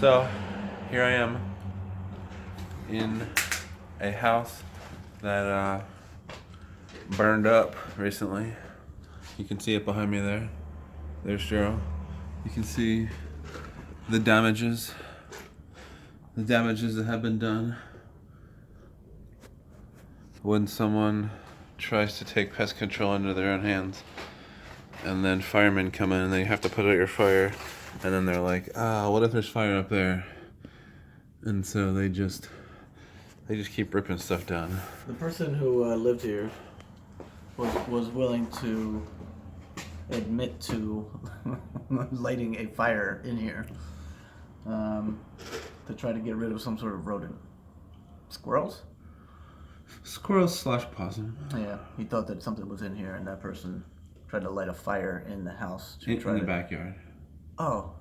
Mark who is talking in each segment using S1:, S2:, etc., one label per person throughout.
S1: So, here I am in a house that burned up recently. You can see it behind me there. There's Jeryl. You can see the damages that have been done when someone tries to take pest control into their own hands. And then firemen come in and they have to put out your fire. And then they're like, what if there's fire up there? And so they just keep ripping stuff down.
S2: The person who lived here was willing to admit to lighting a fire in here to try to get rid of some sort of rodent. Squirrels?
S1: Squirrels / possum.
S2: Yeah, he thought that something was in here, and that person tried to light a fire in the house.
S1: In the backyard.
S2: Oh.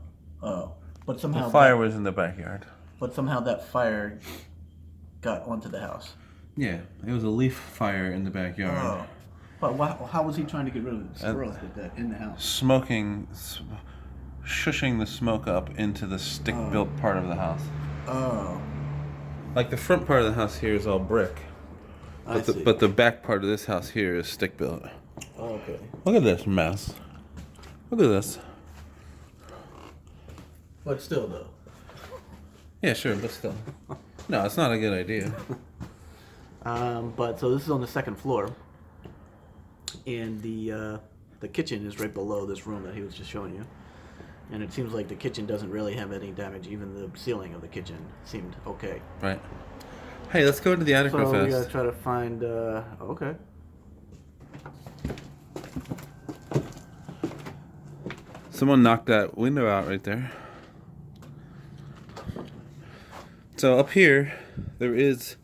S2: But somehow
S1: the fire was in the backyard.
S2: But somehow that fire got onto the house.
S1: Yeah, it was a leaf fire in the backyard.
S2: Oh. But how was he trying to get rid of the squirrels with that in the house?
S1: Shushing the smoke up into the stick-built part of the house.
S2: Oh.
S1: Like the front part of the house here is all brick. But the back part of this house here is stick-built.
S2: Oh, okay.
S1: Look at this mess. Look at this.
S2: But still, though.
S1: Yeah, sure, but still. No, it's not a good idea.
S2: But so this is on the second floor, and the kitchen is right below this room that he was just showing you. And it seems like the kitchen doesn't really have any damage. Even the ceiling of the kitchen seemed okay.
S1: Right. Hey, let's go into the attic real fast.
S2: So we gotta try to find. Okay.
S1: Someone knocked that window out right there. So up here, there is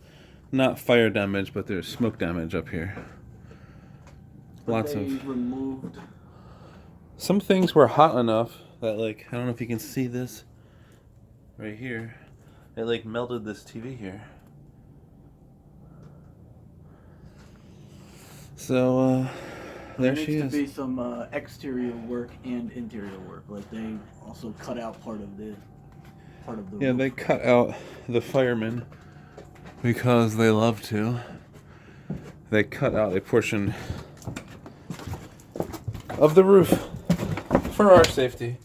S1: not fire damage, but there's smoke damage up here. Lots of.
S2: Removed.
S1: Some things were hot enough that, like, I don't know if you can see this right here. It like melted this TV here. So there she is.
S2: There needs to be some exterior work and interior work. Like they also cut out part of the
S1: Yeah,
S2: roof.
S1: they cut out the firemen because they love to. They cut out a portion of the roof for our safety.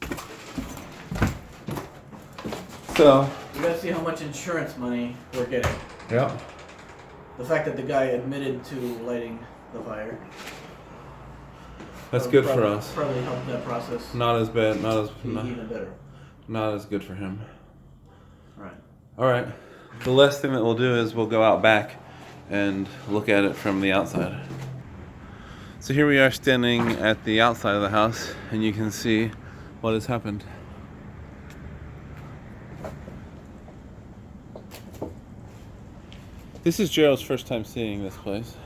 S1: So
S2: you gotta see how much insurance money we're getting.
S1: yeah.
S2: The fact that the guy admitted to lighting the fire.
S1: That's good for us.
S2: Probably helped that process.
S1: Not as bad.
S2: Even better.
S1: Not as good for him.
S2: Right.
S1: All right. The last thing that we'll do is we'll go out back and look at it from the outside. So here we are standing at the outside of the house, and you can see what has happened. This is Jeryl's first time seeing this place.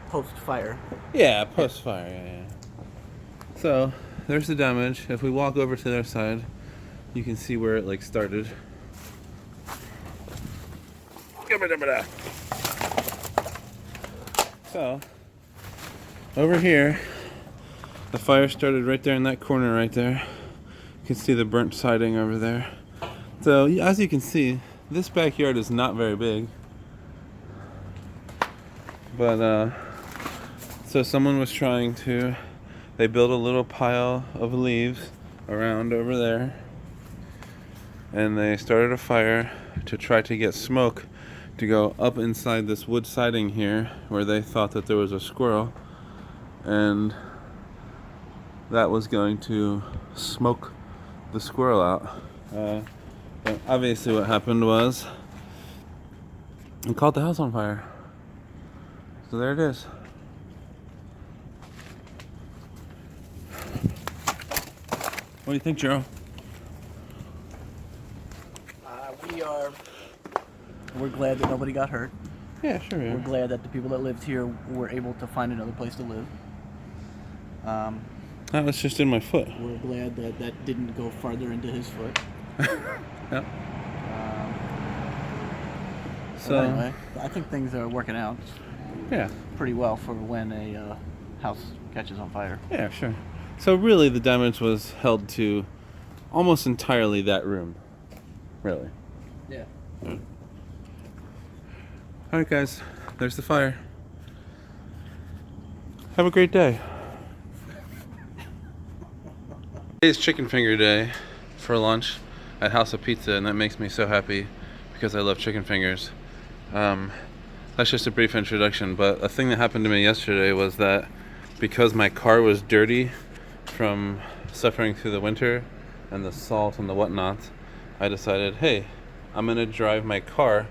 S2: Post-fire.
S1: Yeah, post-fire, yeah. So, there's the damage. If we walk over to their side, you can see where it, like, started. So, over here, the fire started right there in that corner right there. You can see the burnt siding over there. So, as you can see, this backyard is not very big. But, so someone was trying to, they built a little pile of leaves around over there. And they started a fire to try to get smoke to go up inside this wood siding here where they thought that there was a squirrel. And that was going to smoke the squirrel out. But obviously what happened was it caught the house on fire. So there it is. What do you think, Jeryl?
S2: We're glad that nobody got hurt.
S1: Yeah, sure. Yeah.
S2: We're glad that the people that lived here were able to find another place to live.
S1: That was just in my foot.
S2: We're glad that that didn't go farther into his foot.
S1: Yep.
S2: So anyway, I think things are working out.
S1: Yeah.
S2: Pretty well for when a house catches on fire.
S1: Yeah, sure. So really, the damage was held to almost entirely that room. Really.
S2: Yeah.
S1: Alright guys, there's the fire. Have a great day. Today's chicken finger day for lunch at House of Pizza, and that makes me so happy because I love chicken fingers. That's just a brief introduction, but a thing that happened to me yesterday was that because my car was dirty from suffering through the winter and the salt and the whatnot, I decided, hey, I'm gonna drive my car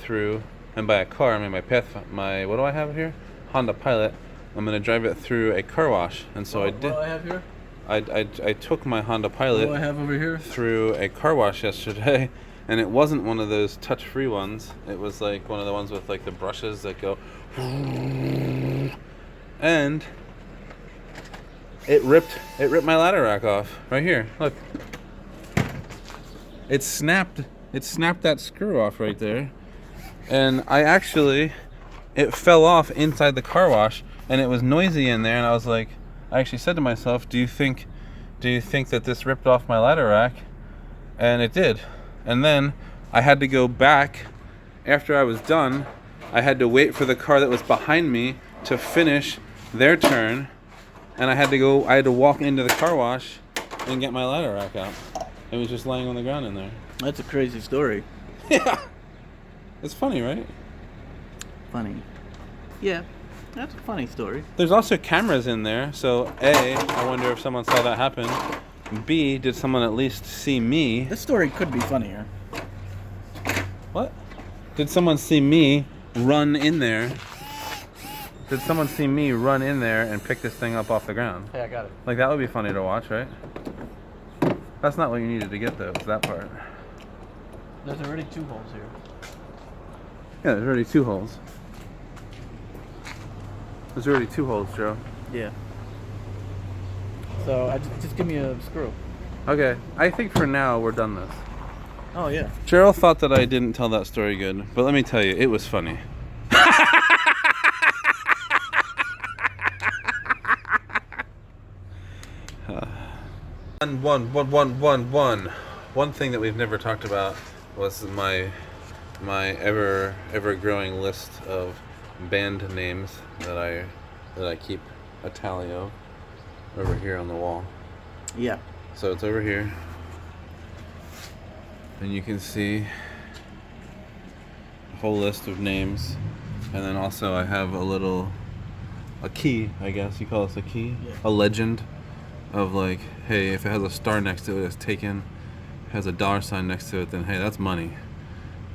S1: through, and by a car I mean my what do I have here? Honda Pilot. I'm gonna drive it through a car wash, and so I did.
S2: What do I have here?
S1: I took my Honda
S2: What
S1: Pilot
S2: do I have over here?
S1: through a car wash yesterday, and it wasn't one of those touch-free ones. It was like one of the ones with like the brushes that go, and it ripped my ladder rack off right here. Look, it snapped that screw off right there, and it fell off inside the car wash, and it was noisy in there, and I actually said to myself, do you think that this ripped off my ladder rack? And it did. And then I had to go back after I was done. I had to wait for the car that was behind me to finish their turn, and I had to walk into the car wash and get my ladder rack out. It was just laying on the ground in there.
S2: That's a crazy story.
S1: Yeah. It's funny, right?
S2: Funny. Yeah, that's a funny story.
S1: There's also cameras in there, so A, I wonder if someone saw that happen. B, did someone at least see me?
S2: This story could be funnier.
S1: What? Did someone see me run in there? Did someone see me run in there and pick this thing up off the ground?
S2: Hey, I got it.
S1: Like, that would be funny to watch, right? That's not what you needed to get, though. It's that part.
S2: There's already 2 holes here.
S1: Yeah, there's already 2 holes. There's already 2 holes, Joe.
S2: Yeah. So just give me a screw.
S1: Okay, I think for now we're done this.
S2: Oh yeah.
S1: Jeryl thought that I didn't tell that story good, but let me tell you, it was funny. One thing that we've never talked about was my ever growing list of band names that I keep a tally of over here on the wall.
S2: Yeah.
S1: So it's over here, and you can see a whole list of names, and then also I have a key, I guess you call this a key,
S2: Yeah.
S1: a legend of like, hey, if it has a star next to it, it's taken. If it has a dollar sign next to it, then hey, that's money.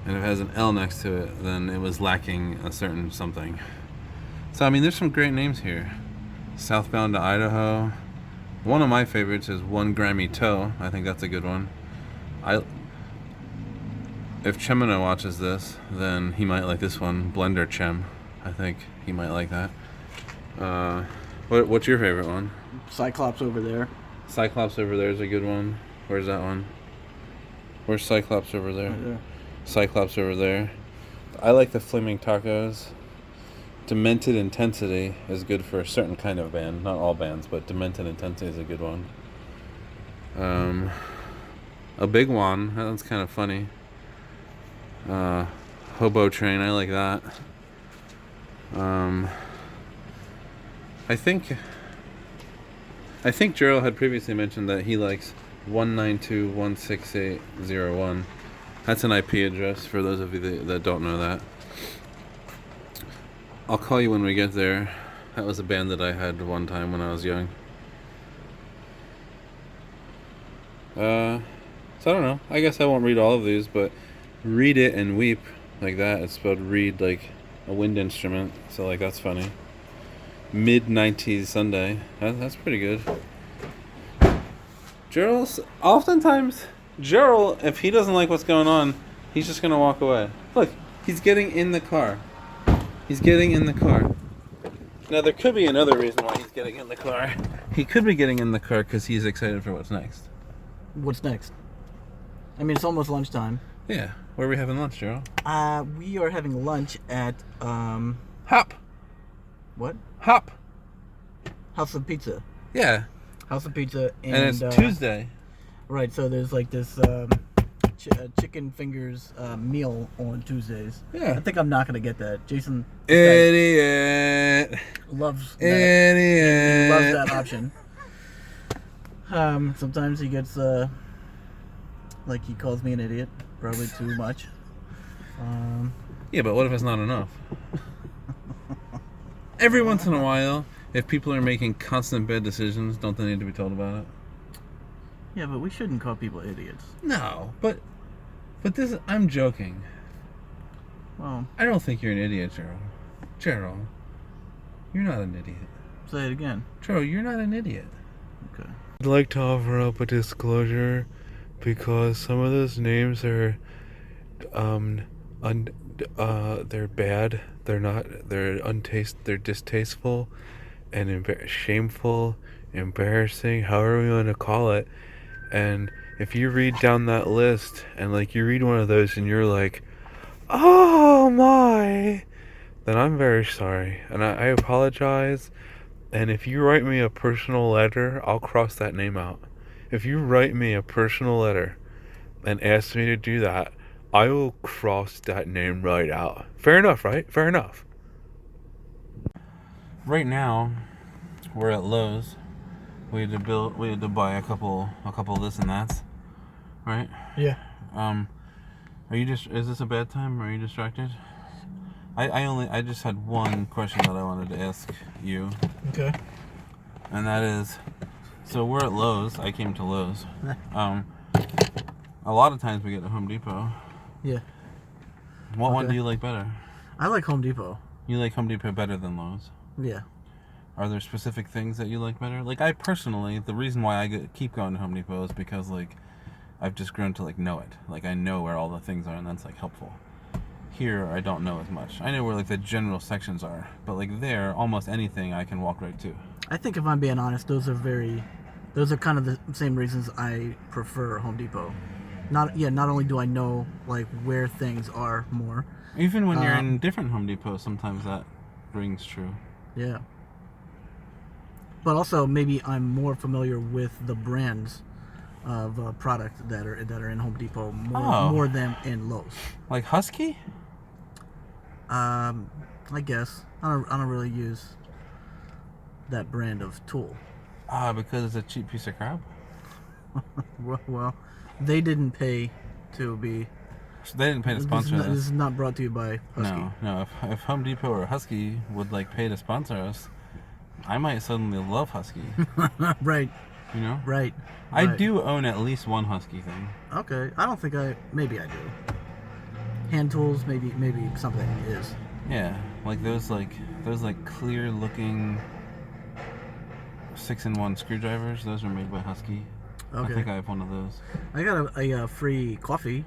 S1: And if it has an L next to it, then it was lacking a certain something. So I mean, there's some great names here. Southbound to Idaho. One of my favorites is 1 Grammy Toe. I think that's a good one. If Chemino watches this, then he might like this one, Blender Chem. I think he might like that. What's your favorite one?
S2: Cyclops over there.
S1: Cyclops over there is a good one. Where's that one? Where's Cyclops over there?
S2: Right there.
S1: Cyclops over there. I like the Flaming Tacos. Demented Intensity is good for a certain kind of band. Not all bands, but Demented Intensity is a good one. A Big One, that's kind of funny. Hobo Train, I like that. I think Jeryl had previously mentioned that he likes 192.168.01. That's an IP address for those of you that don't know that. I'll call you when we get there. That was a band that I had one time when I was young. So I don't know. I guess I won't read all of these, but Read It and Weep, like that. It's spelled read like a wind instrument. So like that's funny. Mid-90s Sunday. That's pretty good. Oftentimes, Jeryl, if he doesn't like what's going on, he's just gonna walk away. Look, he's getting in the car. He's getting in the car. Now, there could be another reason why he's getting in the car. He could be getting in the car because he's excited for what's next.
S2: What's next? I mean, it's almost lunchtime.
S1: Yeah. Where are we having lunch, Jeryl?
S2: We are having lunch at,
S1: Hop.
S2: what?
S1: Hop.
S2: House of Pizza.
S1: Yeah.
S2: House of Pizza.
S1: And it's Tuesday.
S2: Right. So there's like this chicken fingers meal on Tuesdays.
S1: Yeah.
S2: I think I'm not gonna get that. Jason
S1: Idiot.
S2: loves that.
S1: Idiot.
S2: He loves that option. Sometimes he gets like he calls me an idiot, probably too much.
S1: Yeah, but what if it's not enough? Every once in a while, if people are making constant bad decisions, don't they need to be told about it?
S2: Yeah, but we shouldn't call people idiots.
S1: No, but this, I'm joking.
S2: Well,
S1: I don't think you're an idiot, Jeryl. Jeryl, you're not an idiot.
S2: say it again.
S1: Jeryl, you're not an idiot.
S2: Okay.
S1: I'd like to offer up a disclosure because some of those names are, they're bad. They're distasteful and shameful, embarrassing, however you want to call it. And if you read down that list and like you read one of those and you're like, oh my, then I'm very sorry and I apologize. And if you write me a personal letter, I'll cross that name out. If you write me a personal letter and ask me to do that, I will cross that name right out. Fair enough, right? Fair enough. Right now, we're at Lowe's. We had to buy a couple this and that's, right?
S2: Yeah.
S1: Is this a bad time? Are you distracted? I just had one question that I wanted to ask you.
S2: Okay.
S1: And that is, so we're at Lowe's. I came to Lowe's. A lot of times we get to Home Depot.
S2: Yeah.
S1: What one
S2: Okay.
S1: do you like better?
S2: I like Home Depot.
S1: You like Home Depot better than Lowe's?
S2: Yeah.
S1: Are there specific things that you like better? Like, I personally, the reason why I keep going to Home Depot is because, like, I've just grown to, like, know it. Like, I know where all the things are, and that's, like, helpful. Here, I don't know as much. I know where, like, the general sections are. But, like, there, almost anything I can walk right to.
S2: I think if I'm being honest, those are kind of the same reasons I prefer Home Depot. Not only do I know like where things are more.
S1: Even when you're in different Home Depots, sometimes that rings true.
S2: Yeah. But also maybe I'm more familiar with the brands of product that are in Home Depot more than in Lowe's.
S1: Like Husky?
S2: I guess I don't really use that brand of tool.
S1: Because it's a cheap piece of crap?
S2: Well, they didn't pay to be.
S1: They didn't pay to sponsor
S2: This is not brought to you by Husky.
S1: No. If Home Depot or Husky would like pay to sponsor us, I might suddenly love Husky.
S2: Right.
S1: You know?
S2: Right.
S1: I do own at least one Husky thing.
S2: Okay. I don't think maybe I do. Hand tools, maybe something is.
S1: Yeah, like those clear looking 6-in-1 screwdrivers. Those are made by Husky.
S2: Okay.
S1: I think I have one of those.
S2: I got a free coffee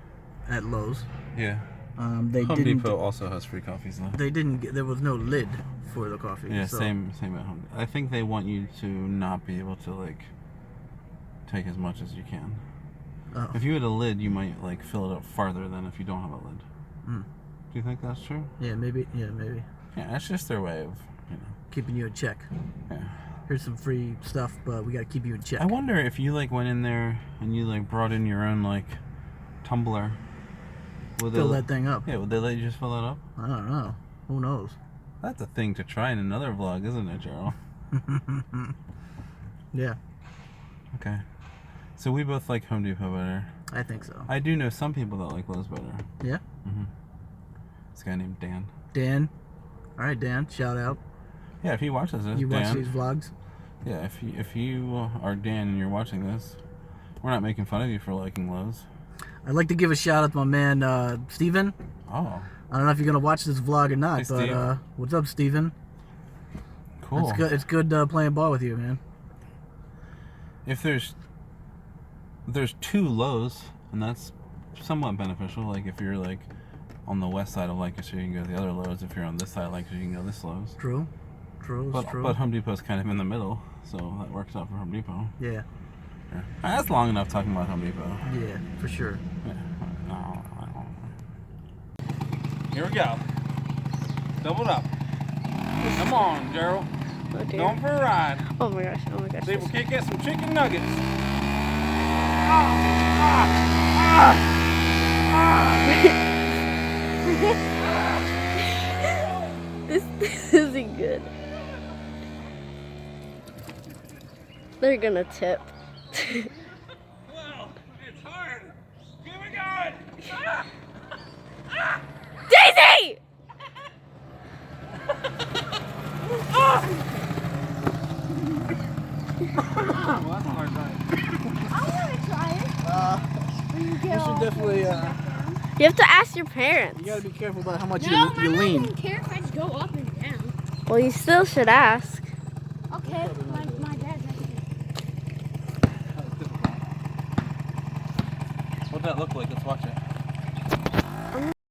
S2: at Lowe's.
S1: Yeah. Home Depot also has free coffees though.
S2: They didn't. There was no lid for the coffee.
S1: Yeah,
S2: so.
S1: same at home. I think they want you to not be able to like take as much as you can.
S2: Oh.
S1: If you had a lid, you might like fill it up farther than if you don't have a lid.
S2: Mm.
S1: Do you think that's true?
S2: Yeah, maybe.
S1: Yeah, that's just their way of,
S2: keeping you in check.
S1: Yeah.
S2: Here's some free stuff, but we got to keep you in check.
S1: I wonder if you like went in there and you like brought in your own like tumbler. Would
S2: Fill that thing up.
S1: Yeah, would they let you just fill that up?
S2: I don't know. Who knows?
S1: That's a thing to try in another vlog, isn't it, Jeryl?
S2: Yeah.
S1: Okay. So we both like Home Depot better.
S2: I think so.
S1: I do know some people that like Lowe's better.
S2: Yeah?
S1: Mm-hmm. This guy named Dan.
S2: Dan. All right, Dan. Shout out.
S1: Yeah, if he watches this,
S2: You
S1: Dan.
S2: watch these vlogs?
S1: Yeah, if you are Dan and you're watching this, we're not making fun of you for liking Lowe's.
S2: I'd like to give a shout out to my man, Steven.
S1: Oh.
S2: I don't know if you're going to watch this vlog or not,
S1: Hey,
S2: but
S1: Steve.
S2: what's up, Steven?
S1: Cool.
S2: It's good playing ball with you, man.
S1: If there's 2 Lowe's, and that's somewhat beneficial. Like if you're like on the west side of Lancaster, you can go to the other Lowe's. If you're on this side of Lancaster, you can go to this Lowe's.
S2: True. It's true.
S1: But Home Depot's kind of in the middle, so that works out for Home Depot.
S2: Yeah.
S1: Yeah. That's long enough talking about Home Depot.
S2: Yeah, for sure.
S1: Yeah. Here we go. Doubled up. Come on, Jeryl.
S3: Oh dear.
S1: Going for a ride.
S3: Oh my gosh.
S1: See if we can't get some chicken nuggets.
S3: This isn't good. They're gonna tip.
S1: Well, it's hard. Keep it going.
S3: Daisy!
S1: Well, that's a hard ride.
S4: I want to try it.
S2: You should definitely.
S3: You have to ask your parents.
S2: You gotta be careful about how much
S4: No, my
S2: you
S4: mom
S2: lean.
S4: won't care if I just go up and down.
S3: Well, you still should ask.
S4: Okay, my dad's right here.
S1: What'd that look like? Let's watch it.